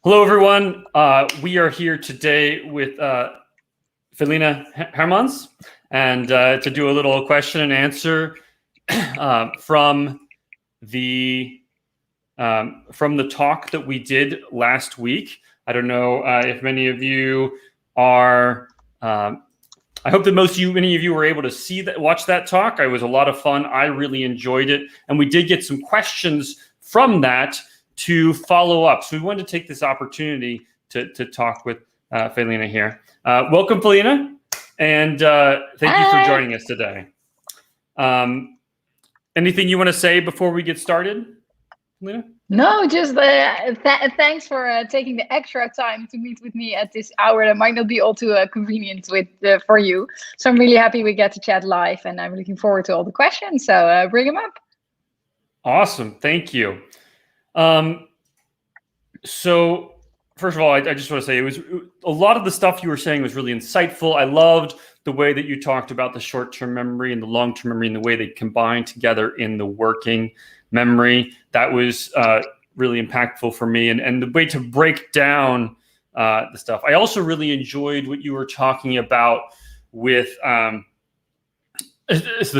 Hello, everyone. We are here today with Felienne Hermans, and to do a little question and answer from the talk that we did last week. I don't know if many of you are. I hope that many of you were able to watch that talk. It was a lot of fun. I really enjoyed it, and we did get some questions from that to follow up. So we wanted to take this opportunity to talk with Felienne here. Welcome, Felienne, and thank you for joining us today. Anything you want to say before we get started, Felienne? No, just thanks for taking the extra time to meet with me at this hour that might not be all too convenient for you. So I'm really happy we get to chat live, and I'm looking forward to all the questions. So bring them up. Awesome. Thank you. So first of all, I just want to say a lot of the stuff you were saying was really insightful. I loved the way that you talked about the short-term memory and the long-term memory and the way they combine together in the working memory. That was really impactful for me, and the way to break down the stuff. I also really enjoyed what you were talking about with the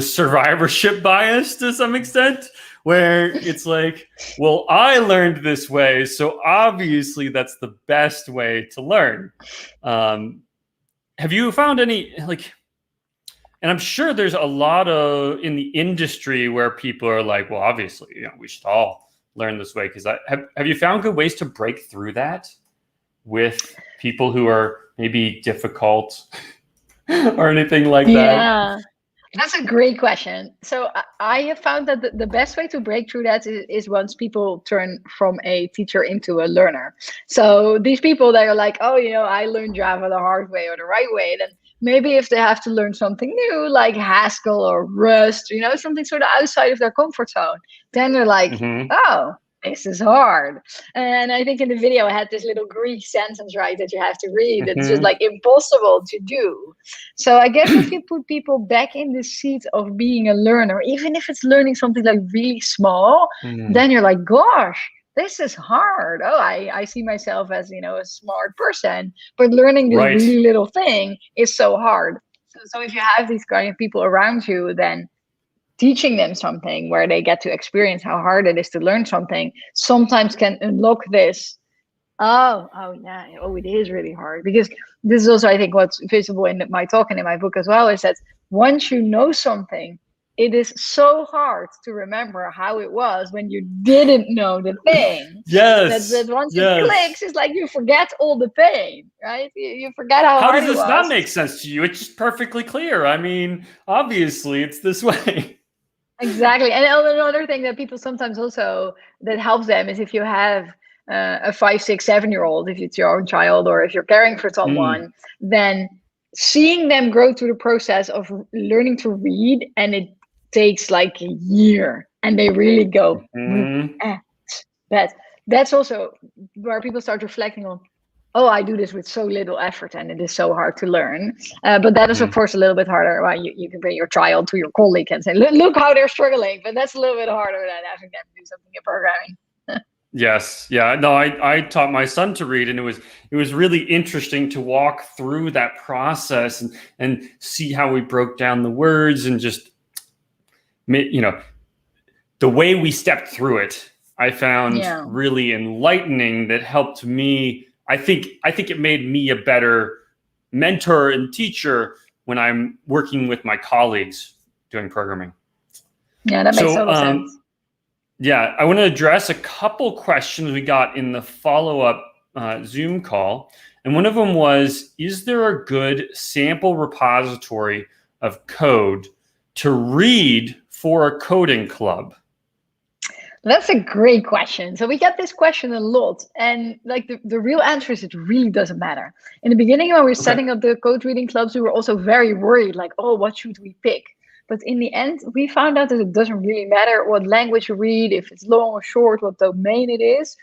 survivorship bias to some extent, where it's like, well, I learned this way, so obviously that's the best way to learn. Have you found any, and I'm sure there's a lot in the industry where people are like, well, obviously, we should all learn this way. Because have you found good ways to break through that with people who are maybe difficult or anything like that? Yeah. That's a great question. So I have found that the best way to break through that is once people turn from a teacher into a learner. So these people that are like, oh, I learned Java the hard way or the right way, then maybe if they have to learn something new, like Haskell or Rust, something sort of outside of their comfort zone, then they're like, oh, this is hard. And I think in the video I had this little Greek sentence, right, that you have to read. It's just like impossible to do. So I guess if you put people back in the seat of being a learner, even if it's learning something like really small, then you're like, gosh, this is hard. Oh, I see myself as, a smart person, but learning this really little thing is so hard. So if you have these kind of people around you, then teaching them something where they get to experience how hard it is to learn something sometimes can unlock this. Oh, it is really hard. Because this is also, I think, what's visible in my talk and in my book as well, is that once you know something, it is so hard to remember how it was when you didn't know the thing. Yes. That once it clicks, it's like you forget all the pain, right? You forget how hard it was. How does this not make sense to you? It's just perfectly clear. I mean, obviously, it's this way. Exactly. And another thing that people sometimes also, that helps them, is if you have a 5, 6, 7-year-old, if it's your own child or if you're caring for someone, then seeing them grow through the process of learning to read, and it takes like a year, and they really go, that's also where people start reflecting on, oh, I do this with so little effort and it is so hard to learn. But that is, of course, a little bit harder. Well, you can bring your child to your colleague and say, look how they're struggling. But that's a little bit harder than having them do something in programming. Yes. Yeah. No, I taught my son to read, and it was really interesting to walk through that process and see how we broke down the words, and just, the way we stepped through it, I found really enlightening. That helped me. I think it made me a better mentor and teacher when I'm working with my colleagues doing programming. Yeah, that makes total sense. Yeah, I want to address a couple questions we got in the follow-up Zoom call. And one of them was, is there a good sample repository of code to read for a coding club? That's a great question. So we get this question a lot. And the real answer is, it really doesn't matter. In the beginning, when we were setting up the code reading clubs, we were also very worried, like, oh, what should we pick? But in the end, we found out that it doesn't really matter what language you read, if it's long or short, what domain it is.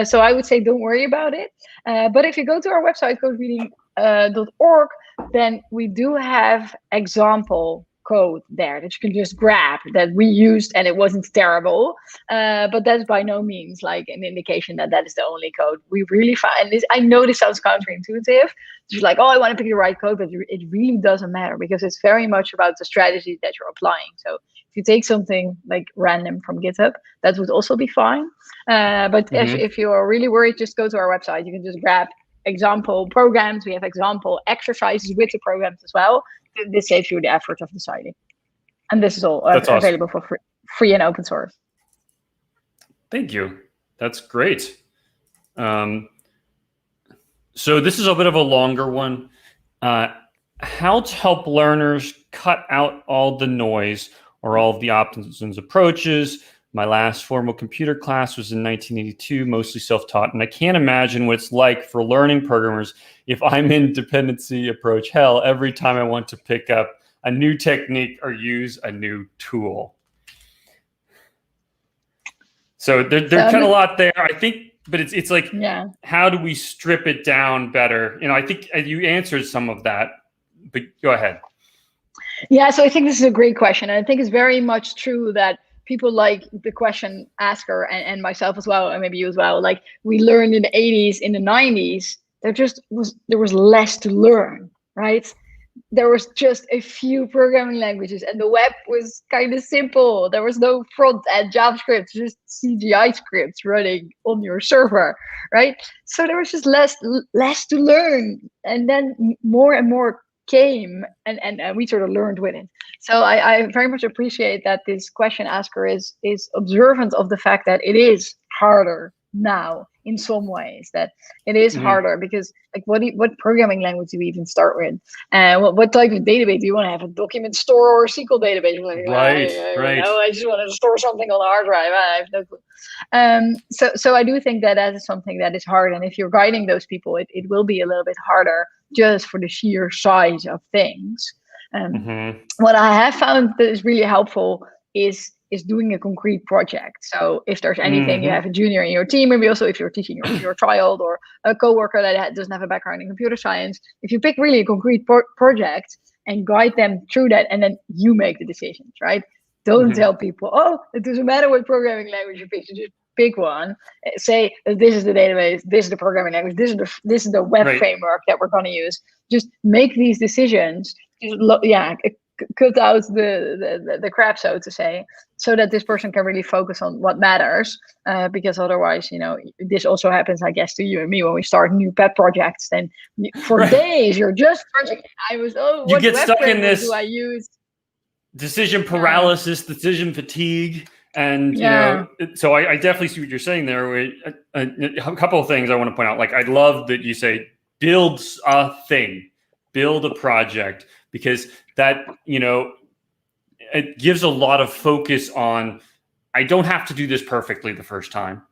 So I would say don't worry about it. But if you go to our website, codereading.org, then we do have example code there that you can just grab that we used and it wasn't terrible. But that's by no means like an indication that that is the only code. We really find this. I know this sounds counterintuitive. It's like, oh, I want to pick the right code, but it really doesn't matter because it's very much about the strategy that you're applying. So if you take something like random from GitHub, that would also be fine. But if you're really worried, just go to our website. You can just grab example programs. We have example exercises with the programs as well. This saves you the effort of deciding. And this is all available for free and open source. Thank you. That's great. So this is a bit of a longer one. How to help learners cut out all the noise or all of the options and approaches. My last formal computer class was in 1982, mostly self-taught, and I can't imagine what it's like for learning programmers if I'm in dependency approach hell every time I want to pick up a new technique or use a new tool. So there's kind of a lot there, I think, but it's like, how do we strip it down better? You know, I think you answered some of that, but go ahead. Yeah, so I think this is a great question. And I think it's very much true that people like the question asker and myself as well, and maybe you as well, like we learned in the 80s, in the 90s, there was less to learn, right? There was just a few programming languages and the web was kind of simple. There was no front end JavaScript, just CGI scripts running on your server, right? So there was just less to learn. And then more and more came and we sort of learned with it. So I very much appreciate that this question asker is observant of the fact that it is harder now in some ways, that it is harder because like what programming language do we even start with? And what type of database do you want to have? A document store or a SQL database? Like, right. No, I just want to store something on a hard drive. I have no clue. So I do think that is something that is hard. And if you're guiding those people, it will be a little bit harder just for the sheer size of things. What I have found that is really helpful is doing a concrete project. So if there's anything, you have a junior in your team, maybe also if you're teaching your child or a coworker that doesn't have a background in computer science, if you pick really a concrete project and guide them through that, and then you make the decisions, right? Don't tell people, oh, it doesn't matter what programming language you pick, you just pick one. Say, this is the database, this is the programming language, this is the web framework that we're going to use. Just make these decisions. Cut out the crap, so to say, so that this person can really focus on what matters. Because otherwise, you know, this also happens, I guess, to you and me when we start new pet projects. Then for days you're just project. You get stuck in this. Do I use decision paralysis, decision fatigue, and you know? So I definitely see what you're saying there. A couple of things I want to point out. Like I love that you say build a thing, build a project. Because that, you know, it gives a lot of focus on, I don't have to do this perfectly the first time,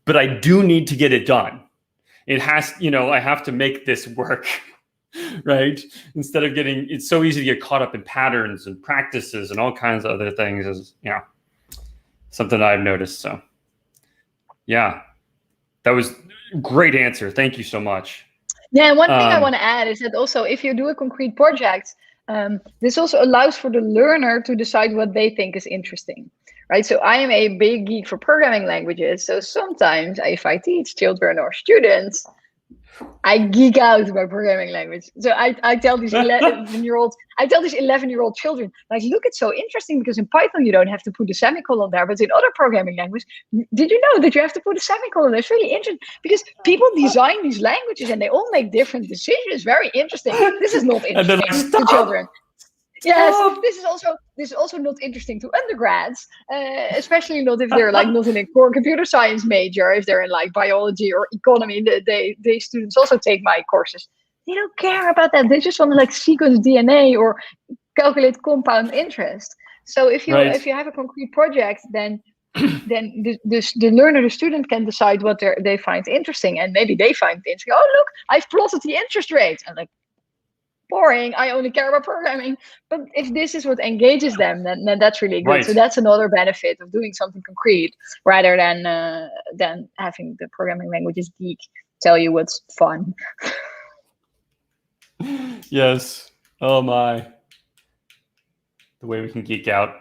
but I do need to get it done. It has, you know, I have to make this work, right? Instead of it's so easy to get caught up in patterns and practices and all kinds of other things, is, you know, something I've noticed. So, yeah, that was a great answer. Thank you so much. Yeah, and one thing I want to add is that also if you do a concrete project, this also allows for the learner to decide what they think is interesting, right? So I am a big geek for programming languages. So sometimes if I teach children or students, I geek out about programming language. So I tell these 11-year-olds, children, like, look, it's so interesting because in Python, you don't have to put a semicolon there, but in other programming languages, did you know that you have to put a semicolon? It's really interesting because people design these languages and they all make different decisions. Very interesting. This is not interesting to children. Yes, this is also not interesting to undergrads, especially not if they're like not in a core computer science major. If they're in like biology or economy, they students also take my courses. They don't care about that. They just want to like sequence DNA or calculate compound interest. So if you have a concrete project, then the learner, the student can decide what they find interesting, and maybe they find it interesting. Oh, look, I've plotted the interest rate, and like, boring, I only care about programming. But if this is what engages them, then that's really good. So that's another benefit of doing something concrete rather than having the programming languages geek tell you what's fun. Yes. Oh my. the way we can geek out.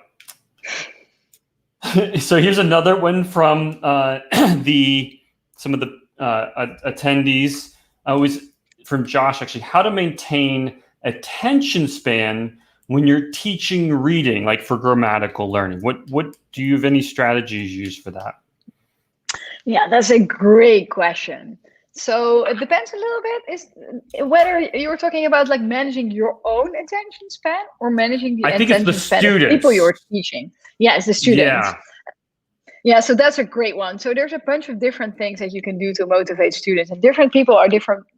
So here's another one from some of the attendees. Was from Josh, actually. How to maintain attention span when you're teaching reading, like for grammatical learning? What do you have any strategies used for that? Yeah, that's a great question. So it depends a little bit is whether you're talking about like managing your own attention span or managing the attention span of people you're teaching. Yeah, it's the students. Yeah, so that's a great one. So there's a bunch of different things that you can do to motivate students, and different people are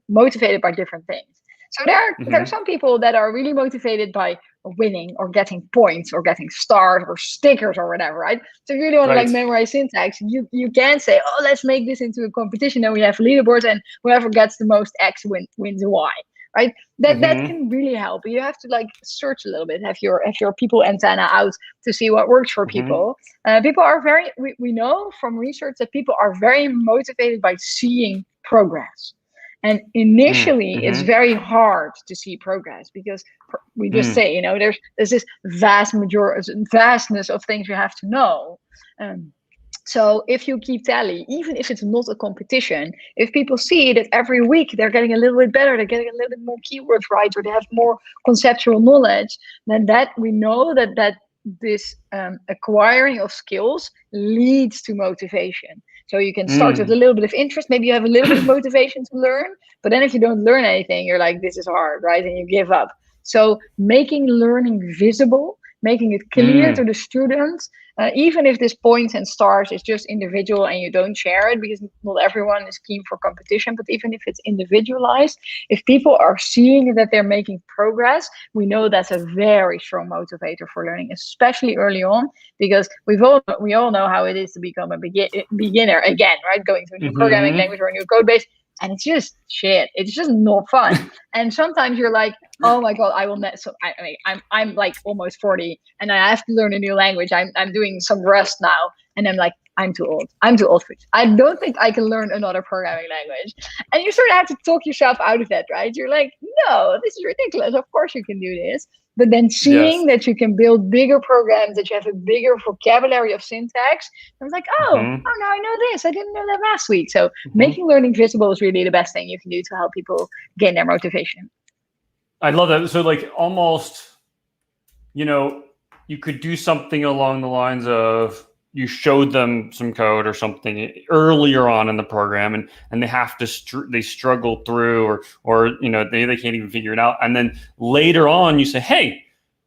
motivated by different things. So there are some people that are really motivated by winning or getting points or getting stars or stickers or whatever, right? So if you really want to like memorize syntax, you can say, oh, let's make this into a competition, and we have leaderboards, and whoever gets the most X wins Y, right? That can really help. You have to like search a little bit, have your people antenna out to see what works for people. People are we know from research that people are very motivated by seeing progress. And initially, it's very hard to see progress because we just say, there's this vastness of things you have to know. So if you keep tally, even if it's not a competition, if people see that every week they're getting a little bit better, they're getting a little bit more keywords right, or they have more conceptual knowledge, then that we know that this acquiring of skills leads to motivation. So you can start with a little bit of interest. Maybe you have a little bit of motivation to learn, but then if you don't learn anything, you're like, this is hard, right? And you give up. So making learning visible, making it clear to the students, even if this points and stars is just individual and you don't share it because not everyone is keen for competition, but even if it's individualized, if people are seeing that they're making progress, we know that's a very strong motivator for learning, especially early on, because we all know how it is to become a beginner again, right? Going to a new programming language or a new code base. And it's just shit. It's just not fun. And sometimes you're like, oh my God, I will not. So I'm like almost 40 and I have to learn a new language. I'm doing some Rust now. And I'm like, I'm too old. I'm too old for it. I don't think I can learn another programming language. And you sort of have to talk yourself out of that, right? You're like, no, this is ridiculous. Of course you can do this. But then seeing that you can build bigger programs, that you have a bigger vocabulary of syntax, I was like, now I know this. I didn't know that last week. So making learning visible is really the best thing you can do to help people gain their motivation. I love that. So like almost, you could do something along the lines of you showed them some code or something earlier on in the program and they have to they struggle through or they can't even figure it out, and then later on you say, hey,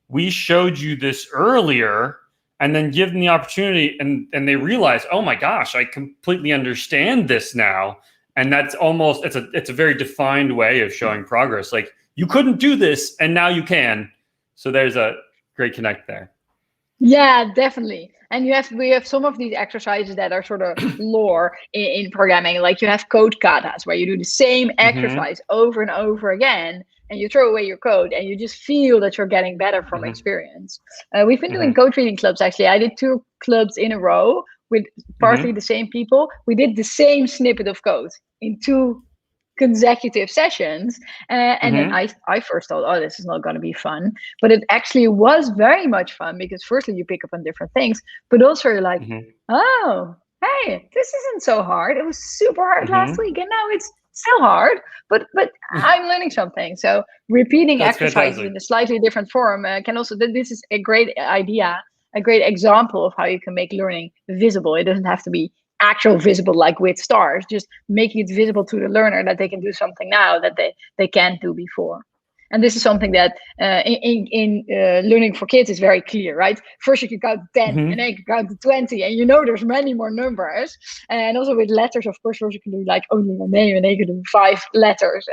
we showed you this earlier, and then give them the opportunity and they realize, oh my gosh, I completely understand this now. And that's almost it's a very defined way of showing progress. Like, you couldn't do this and now you can. So there's a great connect there. Yeah, definitely. And we have some of these exercises that are sort of lore in programming. Like you have code katas where you do the same exercise over and over again, and you throw away your code and you just feel that you're getting better from experience. We've been doing code reading clubs, actually. I did 2 clubs in a row with partly the same people. We did the same snippet of code in 2 consecutive sessions, and then I first thought, oh, this is not going to be fun, but it actually was very much fun, because firstly you pick up on different things, but also you're like, oh, hey, this isn't so hard. It was super hard last week and now it's still hard, but I'm learning something. So repeating exercises in a slightly different form can also, this is a great idea, a great example of how you can make learning visible. It doesn't have to be actual visible like with stars, just making it visible to the learner that they can do something now that they can't do before. And this is something that in learning for kids is very clear, right? First you can count to 10 and then you can count to 20, and there's many more numbers. And also with letters, of course, first you can do like only a name and then you can do 5 letters.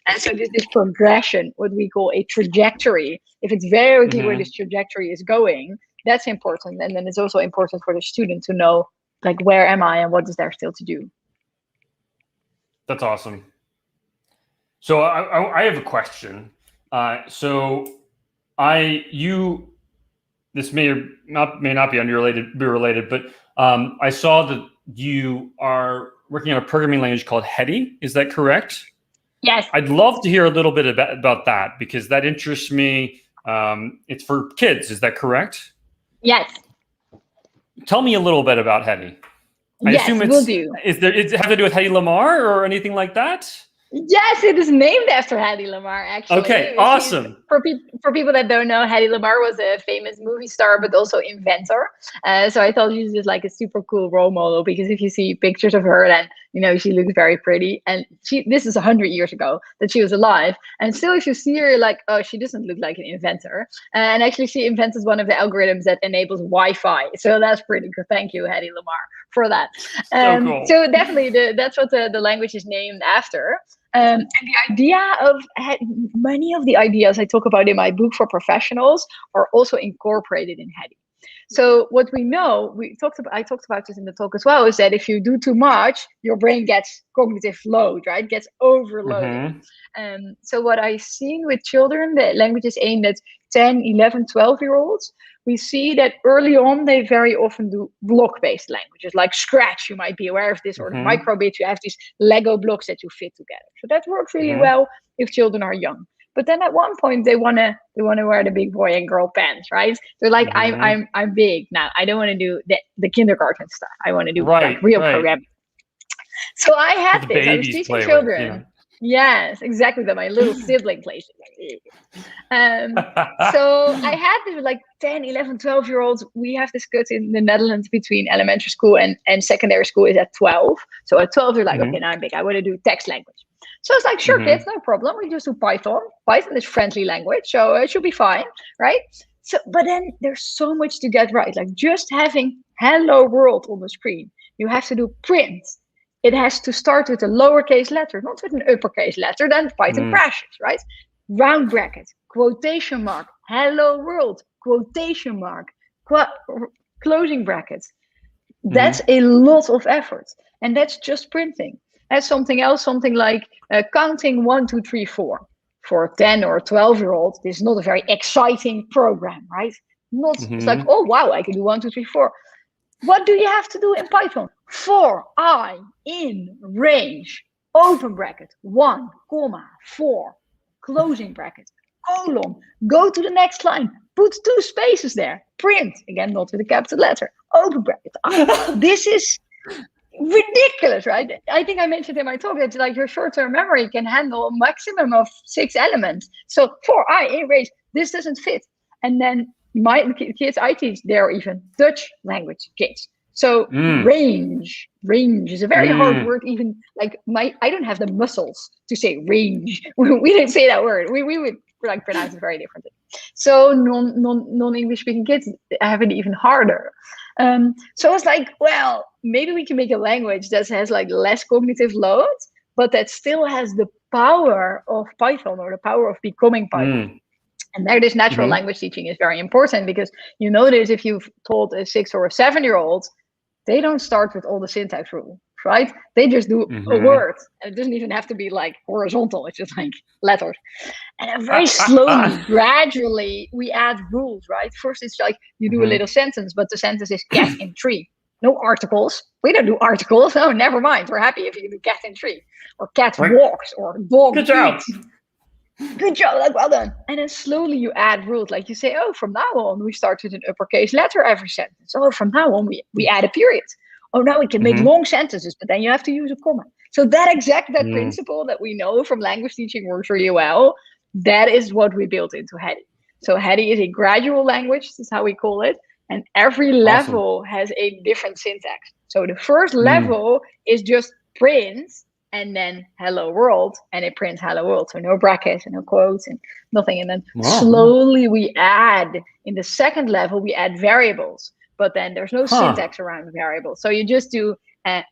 And so this progression, what we call a trajectory, if it's very clear where this trajectory is going, that's important. And then it's also important for the student to know, like, where am I and what is there still to do? That's awesome. So I have a question. This may not be related, but I saw that you are working on a programming language called Hetty. Is that correct? Yes. I'd love to hear a little bit about that, because that interests me. It's for kids. Is that correct? Yes. Tell me a little bit about Hedy. I Yes, assume will do. it have to do with Hedy Lamarr or anything like that? Yes, it is named after Hedy Lamarr, Okay, actually. awesome. For people that don't know, Hedy Lamarr was a famous movie star, but also inventor. So I thought she's just like a super cool role model, because if you see pictures of her, then she looks very pretty. And this is 100 years ago that she was alive, and still, if you see her, you're like, oh, she doesn't look like an inventor. And actually, she invented one of the algorithms that enables Wi-Fi. So that's pretty good. Thank you, Hedy Lamarr, for that. So cool. So definitely, that's what the language is named after. And the idea of many of the ideas I talk about in my book for professionals are also incorporated in Hedy. So what we know, I talked about this in the talk as well, is that if you do too much, your brain gets cognitive load, right? Gets overloaded. So what I've seen with children, the language is aimed at 10, 11, 12-year-olds. We see that early on, they very often do block-based languages, like Scratch. You might be aware of this, or microbit. You have these Lego blocks that you fit together. So that works really well if children are young. But then at one point they wanna wear the big boy and girl pants, right? They're like, I'm big now. I don't want to do the kindergarten stuff. I want to do like real programming. So I had this. I was teaching children. Yes, exactly. That my little sibling plays. So I had this with like 10, 11, 12-year-olds. We have this cut in the Netherlands between elementary school and secondary school is at 12. So at 12, you're like, okay, now I'm big. I want to do text language. So it's like, sure, kids, no problem. We just do Python. Python is friendly language, so it should be fine, right? So, but then there's so much to get right. Like just having hello world on the screen. You have to do print. It has to start with a lowercase letter, not with an uppercase letter. Then Python crashes, right? Round bracket, quotation mark, hello world, quotation mark, closing brackets. That's a lot of effort. And that's just printing. That's something else, something like counting 1, 2, 3, 4. For a 10 or 12-year-old, this is not a very exciting program, right? It's like, oh, wow, I can do 1, 2, 3, 4. What do you have to do in Python? For I in range, open bracket, 1, comma, 4, closing bracket, colon, go to the next line, put 2 spaces there, print, again, not with a capital letter, open bracket. This is ridiculous, right? I think I mentioned in my talk that like your short-term memory can handle a maximum of 6 elements. So for I in range, this doesn't fit. And then my kids I teach, they're even Dutch language kids. So range is a very hard word. Even like I don't have the muscles to say range. We didn't say that word. We would like pronounce it very differently. So non-English speaking kids have it even harder. So it's like, well, maybe we can make a language that has like less cognitive load, but that still has the power of Python or the power of becoming Python. And there, this natural language teaching is very important, because you notice if you've taught a 6 or a 7-year-old, they don't start with all the syntax rules, right? They just do a word. And it doesn't even have to be like horizontal. It's just like letters. And then very slowly, gradually, we add rules, right? First, it's like you do a little sentence, but the sentence is cat in tree. No articles. We don't do articles. Oh, never mind. We're happy if you do cat in tree, or cat walks, or dog eats. Good job, like well done. And then slowly you add rules, like you say, oh, from now on we start with an uppercase letter every sentence. Oh, from now on we add a period. Oh, now we can make long sentences, but then you have to use a comma. So that principle that we know from language teaching works really well. That is what we built into Hedy. So Hedy is a gradual language. This is how we call it. And every level has a different syntax. So the first level is just print, and then hello world, and it prints hello world. So no brackets and no quotes and nothing. And then slowly we add, in the second level, we add variables, but then there's no syntax around variables. So you just do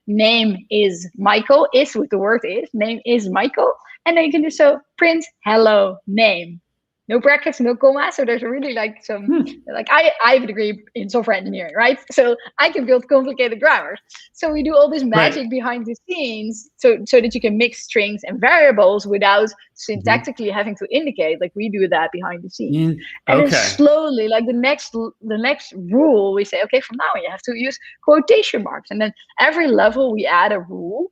name is Michael, is with the word is, name is Michael. And then you can do so print hello name. No brackets, no comma. So there's really like some, like I have a degree in software engineering, right? So I can build complicated grammars. So we do all this magic behind the scenes so that you can mix strings and variables without syntactically having to indicate, like we do that behind the scenes. And then slowly, like the next rule, we say, okay, from now on you have to use quotation marks. And then every level we add a rule.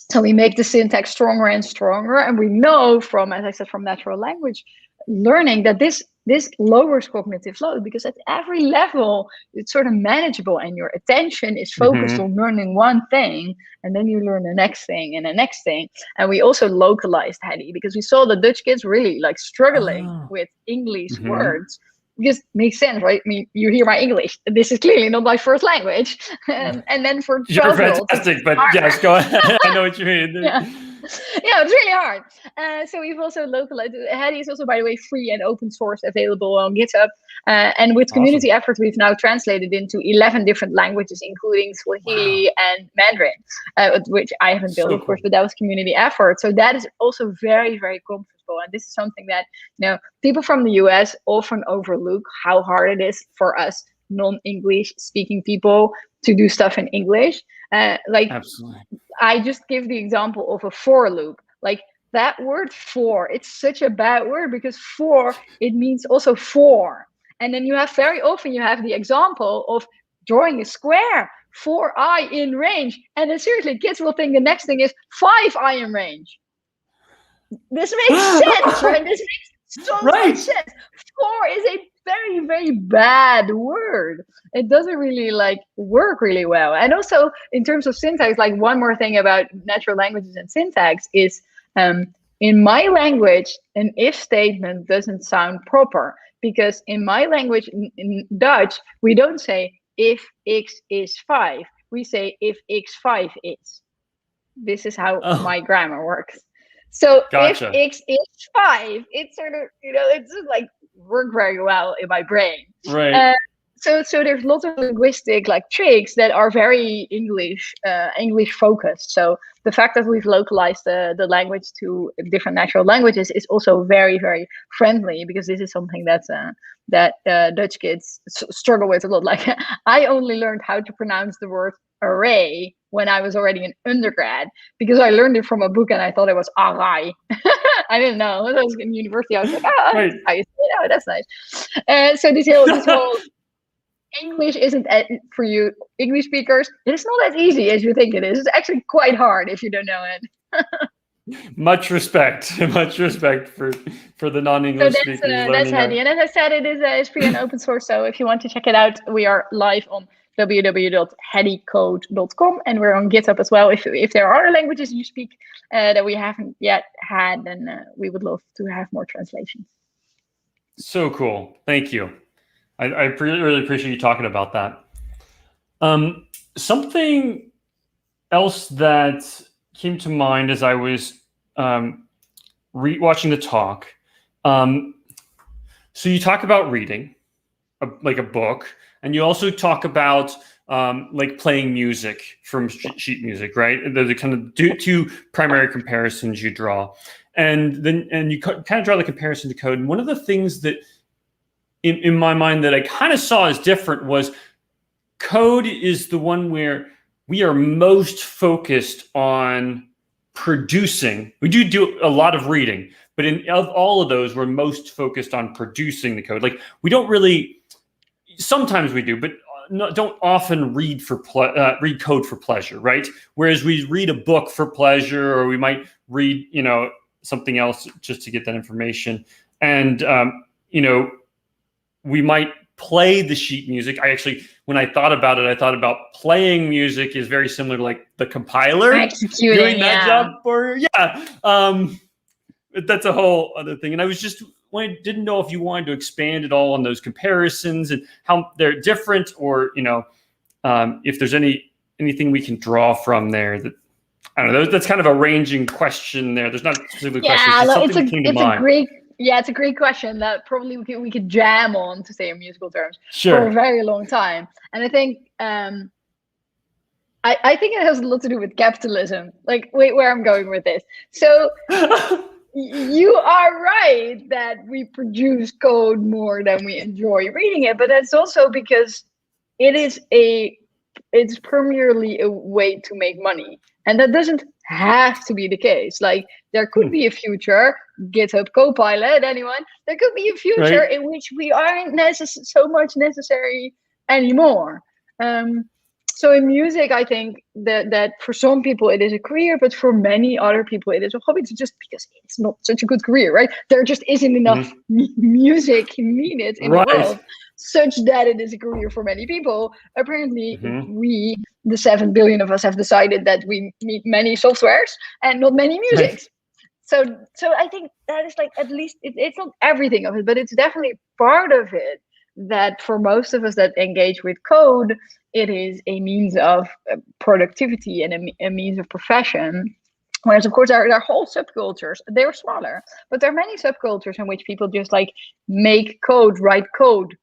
So we make the syntax stronger and stronger. And we know from, as I said, from natural language learning that this lowers cognitive load, because at every level it's sort of manageable and your attention is focused Hmm. on learning one thing, and then you learn the next thing and the next thing. And we also localized Hedy because we saw the Dutch kids really like struggling Oh. with English Hmm. words, because it makes sense, right? I mean, you hear my English, this is clearly not my first language. And then for You're 12-year-olds it's fantastic, but yes, harder. go ahead. I know what you mean. Yeah. Yeah, it's really hard. So we've also localized. Hedy is also, by the way, free and open source, available on GitHub. And with Awesome. community effort, we've now translated into 11 different languages, including Wow. Swahili and Mandarin, which I haven't built, So of course, cool. but that was community effort. So that is also very, very comfortable. And this is something that, people from the US often overlook, how hard it is for us non-English speaking people to do stuff in English. Like, Absolutely. I just give the example of a for loop. Like, that word for, it's such a bad word, because for, it means also for. And then you have, very often you have the example of drawing a square, 4i in range. And then seriously, kids will think the next thing is 5i in range. This makes sense, right? This makes so much Right. sense. For is a very, very bad word. It doesn't really like work really well. And also in terms of syntax, like, one more thing about natural languages and syntax is, in my language, an if statement doesn't sound proper, because in my language, in Dutch, we don't say if x is 5. We say if x5 is. This is how Oh, my grammar works. So if gotcha. x is 5, it's sort of, it's just like work very well in my brain. Right. Uh, so there's lots of linguistic like tricks that are very English focused. So the fact that we've localized the language to different natural languages is also very, very friendly, because this is something that Dutch kids struggle with a lot. Like, I only learned how to pronounce the word array when I was already in undergrad, because I learned it from a book and I thought it was arai. I didn't know. When I was in university, I was like, oh, Right. that's how you say it. Oh, that's nice. So this whole English isn't for you English speakers. It's not as easy as you think it is. It's actually quite hard if you don't know it. Much respect. Much respect for the So non-English speakers that's learning handy. that. And as I said, it is free and open source. So if you want to check it out, we are live on www.headycode.com, and we're on GitHub as well. If there are languages you speak that we haven't yet had, then we would love to have more translations. So cool. Thank you. I really appreciate you talking about that. Something else that came to mind as I was watching the talk. So you talk about reading, like a book, and you also talk about like playing music from sheet music, right? They're the kind of two primary comparisons you draw, and you kind of draw the comparison to code. And one of the things that in my mind that I kind of saw as different was code is the one where we are most focused on producing. We do a lot of reading, but of all of those, we're most focused on producing the code. Like, we don't really. Sometimes we do, but don't often read read code for pleasure, right? Whereas we read a book for pleasure, or we might read something else just to get that information, and we might play the sheet music. When I thought about it, I thought about playing music is very similar to like the compiler doing Executing, that yeah. job for, that's a whole other thing. And I didn't know if you wanted to expand at all on those comparisons and how they're different, or if there's anything we can draw from there. That, I don't know. That's kind of a ranging question there. There's not a specific question. It's just something that came to mind. It's a great question that probably we could jam on, to say in musical terms, Sure. for a very long time. And I think I think it has a lot to do with capitalism. Like, wait, where I'm going with this. So you are right that we produce code more than we enjoy reading it, but that's also because it's primarily a way to make money, and that doesn't have to be the case. Like, there could be a future, GitHub Copilot, anyone, there could be a future right. in which we aren't so much necessary anymore. So in music, I think that for some people it is a career, but for many other people it is a hobby. It's just because it's not such a good career, right? There just isn't enough music needed in the Right. world such that it is a career for many people. Apparently, we, the 7 billion of us, have decided that we need many softwares and not many musics. So I think that is like, at least it's not everything of it, but it's definitely part of it, that for most of us that engage with code, it is a means of productivity and a means of profession. Whereas, of course, there are whole subcultures. They're smaller, but there are many subcultures in which people just like write code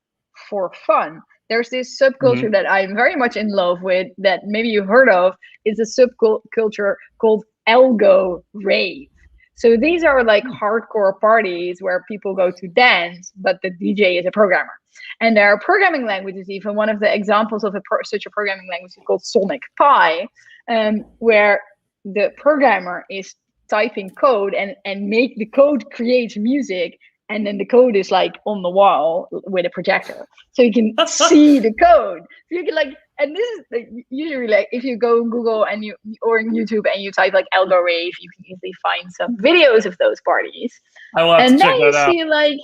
for fun. There's this subculture that I'm very much in love with, that maybe you heard of. It's a subculture called algo rave. So these are like hardcore parties where people go to dance, but the DJ is a programmer. And there are programming languages. Even one of the examples of such a programming language is called Sonic Pi, where the programmer is typing code and make the code creates music, and then the code is like on the wall with a projector, so you can see the code. So you can like, and this is like, usually like if you go on Google or in YouTube and you type like algo rave, you can easily find some videos of those parties. I will have to check that out. See like,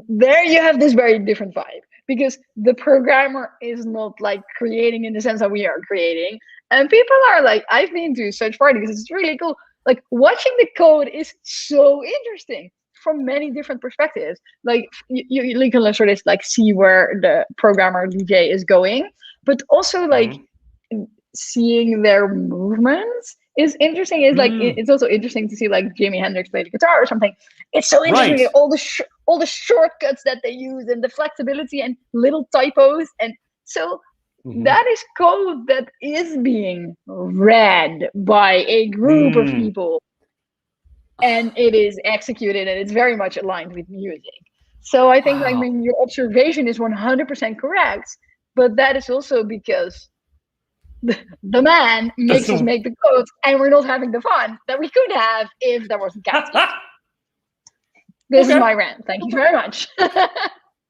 there you have this very different vibe, because the programmer is not like creating in the sense that we are creating, and people are like, I've been to such parties, it's really cool. Like, watching the code is so interesting from many different perspectives. Like you can sort of like see where the programmer DJ is going, but also like seeing their movements is interesting. It's like it's also interesting to see like Jimi Hendrix play the guitar or something. It's so interesting, all the shortcuts that they use and the flexibility and little typos, and so that is code that is being read by a group of people, and it is executed, and it's very much aligned with music. So I think, I mean, your observation is 100% correct, but that is also because the man makes us make the code, and we're not having the fun that we could have if there wasn't cats. This is my rant. Thank you very much.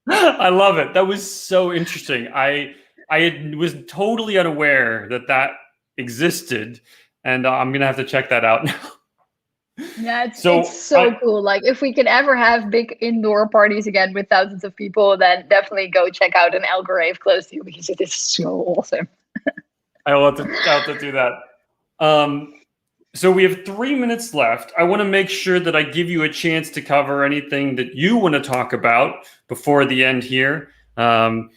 I love it. That was so interesting. I was totally unaware that existed, and I'm gonna have to check that out now. Yeah, it's so cool. Like, if we can ever have big indoor parties again with thousands of people, then definitely go check out an algo rave close to you, because it is so awesome. I will have to do that. So we have 3 minutes left. I want to make sure that I give you a chance to cover anything that you want to talk about before the end here. And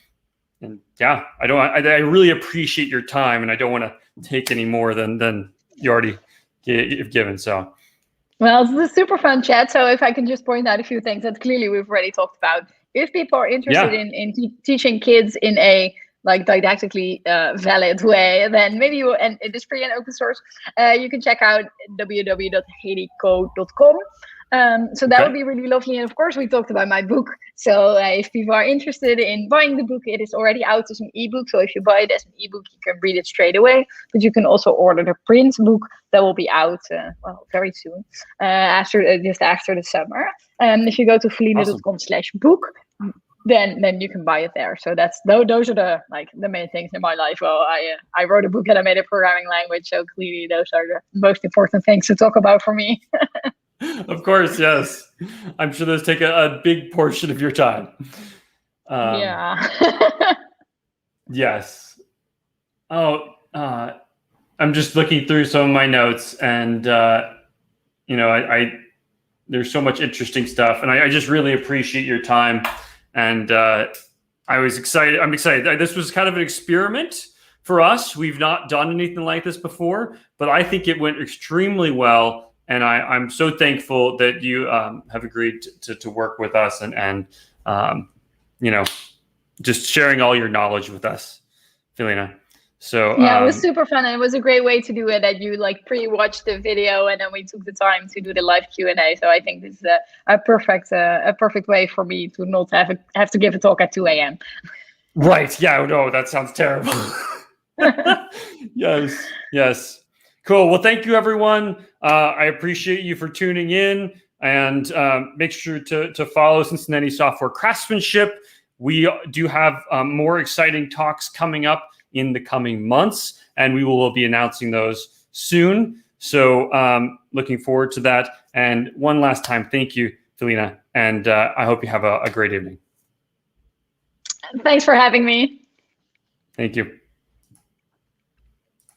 yeah, I really appreciate your time, and I don't want to take any more than you already have given. So. Well, it's a super fun chat. So if I can just point out a few things that clearly we've already talked about. If people are interested in teaching kids in a like didactically valid way, then maybe and it is free and open source, you can check out www.hedycode.com. So that would be really lovely. And of course, we talked about my book. So if people are interested in buying the book, it is already out as an ebook. So if you buy it as an ebook, you can read it straight away. But you can also order the print book that will be out very soon, just after the summer. If you go to felienne.com/book, then you can buy it there. So those are the main things in my life. Well, I wrote a book and I made a programming language. So clearly, those are the most important things to talk about for me. Of course, yes. I'm sure those take a big portion of your time. Yeah. Yes. Oh, I'm just looking through some of my notes, and there's so much interesting stuff, and I just really appreciate your time. And I'm excited. This was kind of an experiment for us. We've not done anything like this before, but I think it went extremely well. And I'm so thankful that you have agreed to work with us and just sharing all your knowledge with us, Felienne. So yeah, it was super fun, and it was a great way to do it. That you like pre-watched the video, and then we took the time to do the live Q&A. So I think this is a perfect way for me to not have to give a talk at 2 a.m. Right? Yeah. No, that sounds terrible. Yes. Cool. Well, thank you, everyone. I appreciate you for tuning in, and make sure to follow Cincinnati Software Craftsmanship. We do have more exciting talks coming up in the coming months, and we will be announcing those soon. So looking forward to that. And one last time, thank you, Felienne, and I hope you have a great evening. Thanks for having me. Thank you.